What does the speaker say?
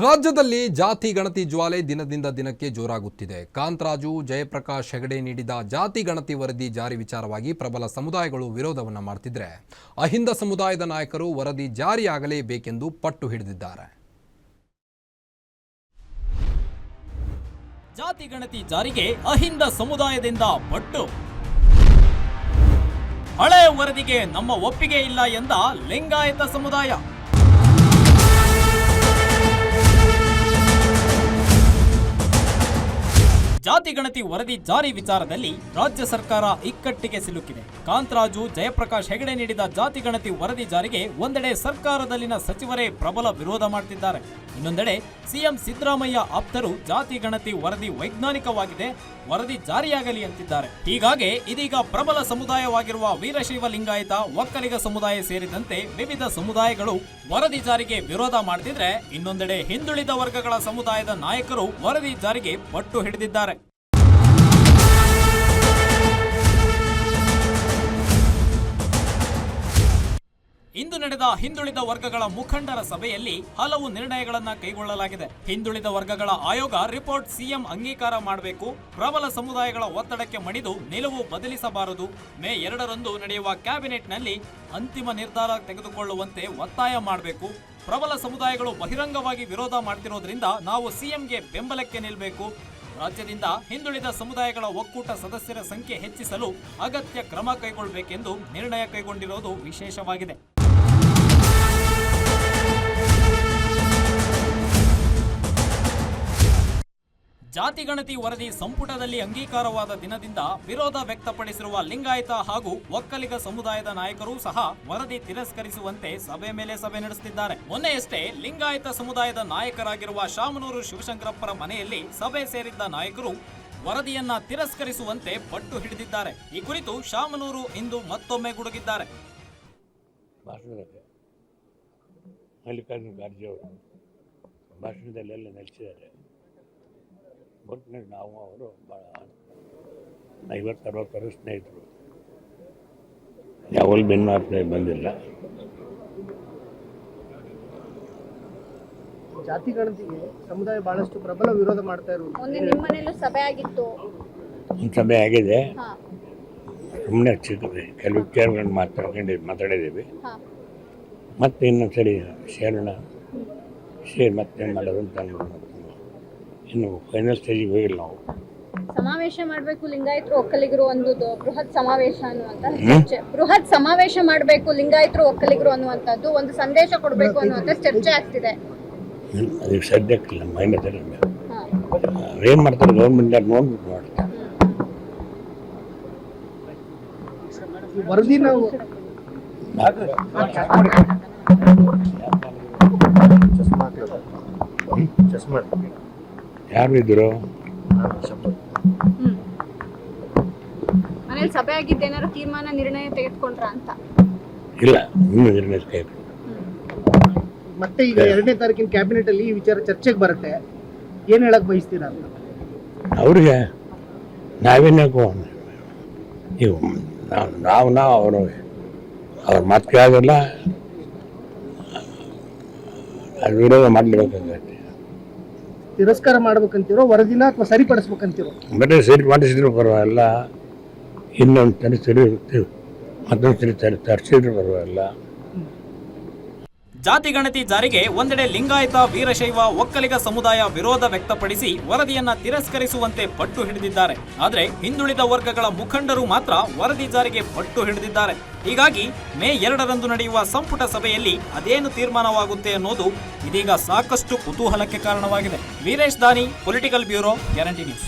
ರಾಜ್ಯದಲ್ಲಿ ಜಾತಿ ಗಣತಿ ಜ್ವಾಲೆ ದಿನದಿಂದ ದಿನಕ್ಕೆ ಜೋರಾಗುತ್ತಿದೆ. ಕಾಂತರಾಜು, ಜಯಪ್ರಕಾಶ್ ಹೆಗಡೆ ನೀಡಿದ ಜಾತಿ ಗಣತಿ ವರದಿ ಜಾರಿ ವಿಚಾರವಾಗಿ ಪ್ರಬಲ ಸಮುದಾಯಗಳು ವಿರೋಧವನ್ನು ಮಾಡುತ್ತಿದ್ದರೆ, ಅಹಿಂದ ಸಮುದಾಯದ ನಾಯಕರು ವರದಿ ಜಾರಿಯಾಗಲೇಬೇಕೆಂದು ಪಟ್ಟು ಹಿಡಿದಿದ್ದಾರೆ. ಜಾತಿ ಗಣತಿ ಜಾರಿಗೆ ಅಹಿಂದ ಸಮುದಾಯದಿಂದ ಪಟ್ಟು. ಹಳೆಯ ವರದಿಗೆ ನಮ್ಮ ಒಪ್ಪಿಗೆ ಇಲ್ಲ ಎಂದ ಲಿಂಗಾಯತ ಸಮುದಾಯ. ಜಾತಿ ಗಣತಿ ವರದಿ ಜಾರಿ ವಿಚಾರದಲ್ಲಿ ರಾಜ್ಯ ಸರ್ಕಾರ ಇಕ್ಕಟ್ಟಿಗೆ ಸಿಲುಕಿದೆ. ಕಾಂತರಾಜು, ಜಯಪ್ರಕಾಶ್ ಹೆಗಡೆ ನೀಡಿದ ಜಾತಿ ಗಣತಿ ವರದಿ ಜಾರಿಗೆ ಒಂದೆಡೆ ಸರ್ಕಾರದಲ್ಲಿನ ಸಚಿವರೇ ಪ್ರಬಲ ವಿರೋಧ ಮಾಡುತ್ತಿದ್ದಾರೆ. ಇನ್ನೊಂದೆಡೆ ಸಿಎಂ ಸಿದ್ದರಾಮಯ್ಯ ಆಪ್ತರು ಜಾತಿ ಗಣತಿ ವರದಿ ವೈಜ್ಞಾನಿಕವಾಗಿದೆ, ವರದಿ ಜಾರಿಯಾಗಲಿ ಅಂತಿದ್ದಾರೆ. ಹೀಗಾಗಿ ಇದೀಗ ಪ್ರಬಲ ಸಮುದಾಯವಾಗಿರುವ ವೀರಶೈವ ಲಿಂಗಾಯತ, ಒಕ್ಕಲಿಗ ಸಮುದಾಯ ಸೇರಿದಂತೆ ವಿವಿಧ ಸಮುದಾಯಗಳು ವರದಿ ಜಾರಿಗೆ ವಿರೋಧ ಮಾಡುತ್ತಿದ್ರೆ, ಇನ್ನೊಂದೆಡೆ ಹಿಂದುಳಿದ ವರ್ಗಗಳ ಸಮುದಾಯದ ನಾಯಕರು ವರದಿ ಜಾರಿಗೆ ಪಟ್ಟು ಹಿಡಿದಿದ್ದಾರೆ. ಇಂದು ನಡೆದ ಹಿಂದುಳಿದ ವರ್ಗಗಳ ಮುಖಂಡರ ಸಭೆಯಲ್ಲಿ ಹಲವು ನಿರ್ಣಯಗಳನ್ನು ಕೈಗೊಳ್ಳಲಾಗಿದೆ. ಹಿಂದುಳಿದ ವರ್ಗಗಳ ಆಯೋಗ ರಿಪೋರ್ಟ್ ಸಿಎಂ ಅಂಗೀಕಾರ ಮಾಡಬೇಕು, ಪ್ರಬಲ ಸಮುದಾಯಗಳ ಒತ್ತಡಕ್ಕೆ ಮಣಿದು ನಿಲುವು ಬದಲಿಸಬಾರದು, ಮೇ 2ರಂದು ನಡೆಯುವ ಕ್ಯಾಬಿನೆಟ್ನಲ್ಲಿ ಅಂತಿಮ ನಿರ್ಧಾರ ತೆಗೆದುಕೊಳ್ಳುವಂತೆ ಒತ್ತಾಯ ಮಾಡಬೇಕು, ಪ್ರಬಲ ಸಮುದಾಯಗಳು ಬಹಿರಂಗವಾಗಿ ವಿರೋಧ ಮಾಡ್ತಿರೋದ್ರಿಂದ ನಾವು ಸಿಎಂಗೆ ಬೆಂಬಲಕ್ಕೆ ನಿಲ್ಲಬೇಕು, ರಾಜ್ಯದಿಂದ ಹಿಂದುಳಿದ ಸಮುದಾಯಗಳ ಒಕ್ಕೂಟ ಸದಸ್ಯರ ಸಂಖ್ಯೆ ಹೆಚ್ಚಿಸಲು ಅಗತ್ಯ ಕ್ರಮ ಕೈಗೊಳ್ಳಬೇಕೆಂದು ನಿರ್ಣಯ ಕೈಗೊಂಡಿರುವುದು ವಿಶೇಷವಾಗಿದೆ. ಜಾತಿ ಗಣತಿ ವರದಿ ಸಂಪುಟದಲ್ಲಿ ಅಂಗೀಕಾರವಾದ ದಿನದಿಂದ ವಿರೋಧ ವ್ಯಕ್ತಪಡಿಸಿರುವ ಲಿಂಗಾಯತ ಹಾಗೂ ಒಕ್ಕಲಿಗ ಸಮುದಾಯದ ನಾಯಕರು ಸಹ ವರದಿ ತಿರಸ್ಕರಿಸುವಂತೆ ಸಭೆ ಮೇಲೆ ಸಭೆ ನಡೆಸುತ್ತಿದ್ದಾರೆ. ಮೊನ್ನೆಯಷ್ಟೇ ಲಿಂಗಾಯತ ಸಮುದಾಯದ ನಾಯಕರಾಗಿರುವ ಶಾಮನೂರು ಶಿವಶಂಕರಪ್ಪರ ಮನೆಯಲ್ಲಿ ಸಭೆ ಸೇರಿದ್ದ ನಾಯಕರು ವರದಿಯನ್ನ ತಿರಸ್ಕರಿಸುವಂತೆ ಪಟ್ಟು ಹಿಡಿದಿದ್ದಾರೆ. ಈ ಕುರಿತು ಶಾಮನೂರು ಇಂದು ಮತ್ತೊಮ್ಮೆ ಗುಡುಗಿದ್ದಾರೆ. ನಾವು ಅವರು ಭಾಳ 50-60 ವರ್ಷ ಸ್ನೇಹಿತರು, ಯಾವಲ್ಲಿ ಬೆನ್ನಾಪ್ಲೆ ಬಂದಿಲ್ಲ. ಜಾತಿ ಗಣತಿಗೆ ಸಮುದಾಯ ಬಹಳಷ್ಟು ಪ್ರಬಲ ವಿರೋಧ ಮಾಡ್ತಾ ಇರೋದು. ನಿಮ್ಮ ಮನೆಯಲ್ಲೂ ಸಭೆ ಆಗಿತ್ತು? ಒಂದು ಸಭೆ ಆಗಿದೆ, ಸುಮ್ಮನೆ ಹಚ್ಚಿದ್ವಿ, ಕೆಲವು ವಿಚಾರಗಳನ್ನು ಮಾತಾಡಿದ್ದೀವಿ. ಮತ್ತೆ ಇನ್ನೊಂದು ಸರಿ ಸೇರಿ ಮತ್ತೆ ಮಾಡೋದು ಅಂತ ಇನ್ನು ಫೈನಲ್ ಸ್ಟೇಜಿಗೆ ಹೋಗಿಲ್ಲ. ನಾವು ಸಮಾವೇಶ ಮಾಡಬೇಕು ಲಿಂಗಾಯತರು ಒಕ್ಕಲಿಗರು ಅನ್ನೋದು ಬೃಹತ್ ಸಮಾವೇಶ ಅನ್ನುವಂತ ಬೃಹತ್ ಸಮಾವೇಶ ಮಾಡಬೇಕು ಲಿಂಗಾಯತರು ಒಕ್ಕಲಿಗರು ಅನ್ನುವಂಥದ್ದು ಒಂದು ಸಂದೇಶ ಕೊಡಬೇಕು ಅನ್ನುವಂಥ ಚರ್ಚೆ ಆಗ್ತಿದೆ. ಅದಕ್ಕೆ ಸದ್ಯಕ್ಕಿಲ್ಲ, ಮೈನದಲ್ಲಿ ಏನು ಮಾಡ್ತಾರೆ ಗೌರ್ಮೆಂಟ್ ನೋಡ್ಬಿಟ್ಟು ಮಾಡ್ತಾರೆ. ವರದಿ ನಾವು ಯಾರು ಇದ್ರು ಮನೇಲಿ ಸಭೆ ಆಗಿದ್ದ ಏನಾದ್ರು ತೀರ್ಮಾನ ನಿರ್ಣಯ ತೆಗೆದುಕೊಂಡ್ರ ಅಂತ? ಇಲ್ಲ, ಇನ್ನೂ ನಿರ್ಣಯ ಕೈಗೊಂಡು ಮತ್ತೆ ಈಗ 2ನೇ ತಾರೀಕಿನ ಕ್ಯಾಬಿನೆಟ್ ಅಲ್ಲಿ ಈ ವಿಚಾರ ಚರ್ಚೆಗೆ ಬರುತ್ತೆ. ಏನ್ ಹೇಳಕ್ ಬಯಸ್ತೀರಾ ಅಂತ ಅವ್ರಿಗೆ? ನಾವೇನಕ್ಕೂ ಈಗ ನಾವು ಅವರು ಅವ್ರ ಮಾತಿಗೆ ಆಗಲ್ಲ, ಅದು ವಿರೋಧ ಮಾಡಲೇಬೇಕಾಗತ್ತೆ. ತಿರಸ್ಕಾರ ಮಾಡ್ಬೇಕಂತೀರೋ ವರದಿನ ಅಥವಾ ಸರಿಪಡಿಸ್ಬೇಕಂತೀರೋ? ಬರೀ ಸರಿ ಮಾಡಿಸಿದ್ರು ಪರವಾಗಿಲ್ಲ, ಇನ್ನೊಂದು ತರಿಸಿದ್ರು ಮತ್ತೊಂದು ಸರಿ ತರಿಸಿದ್ರು ಪರವಾಗಿಲ್ಲ. ಜಾತಿ ಗಣತಿ ಜಾರಿಗೆ ಒಂದೆಡೆ ಲಿಂಗಾಯತ, ವೀರಶೈವ, ಒಕ್ಕಲಿಗ ಸಮುದಾಯ ವಿರೋಧ ವ್ಯಕ್ತಪಡಿಸಿ ವರದಿಯನ್ನ ತಿರಸ್ಕರಿಸುವಂತೆ ಪಟ್ಟು ಹಿಡಿದಿದ್ದಾರೆ. ಆದರೆ ಹಿಂದುಳಿದ ವರ್ಗಗಳ ಮುಖಂಡರು ಮಾತ್ರ ವರದಿ ಜಾರಿಗೆ ಪಟ್ಟು ಹಿಡಿದಿದ್ದಾರೆ. ಹೀಗಾಗಿ ಮೇ 2ರಂದು ನಡೆಯುವ ಸಂಪುಟ ಸಭೆಯಲ್ಲಿ ಅದೇನು ತೀರ್ಮಾನವಾಗುತ್ತೆ ಅನ್ನೋದು ಇದೀಗ ಸಾಕಷ್ಟು ಕುತೂಹಲಕ್ಕೆ ಕಾರಣವಾಗಿದೆ. ವೀರೇಶ್ ದಾನಿ, ಪೊಲಿಟಿಕಲ್ ಬ್ಯೂರೋ, ಗ್ಯಾರಂಟಿ ನ್ಯೂಸ್.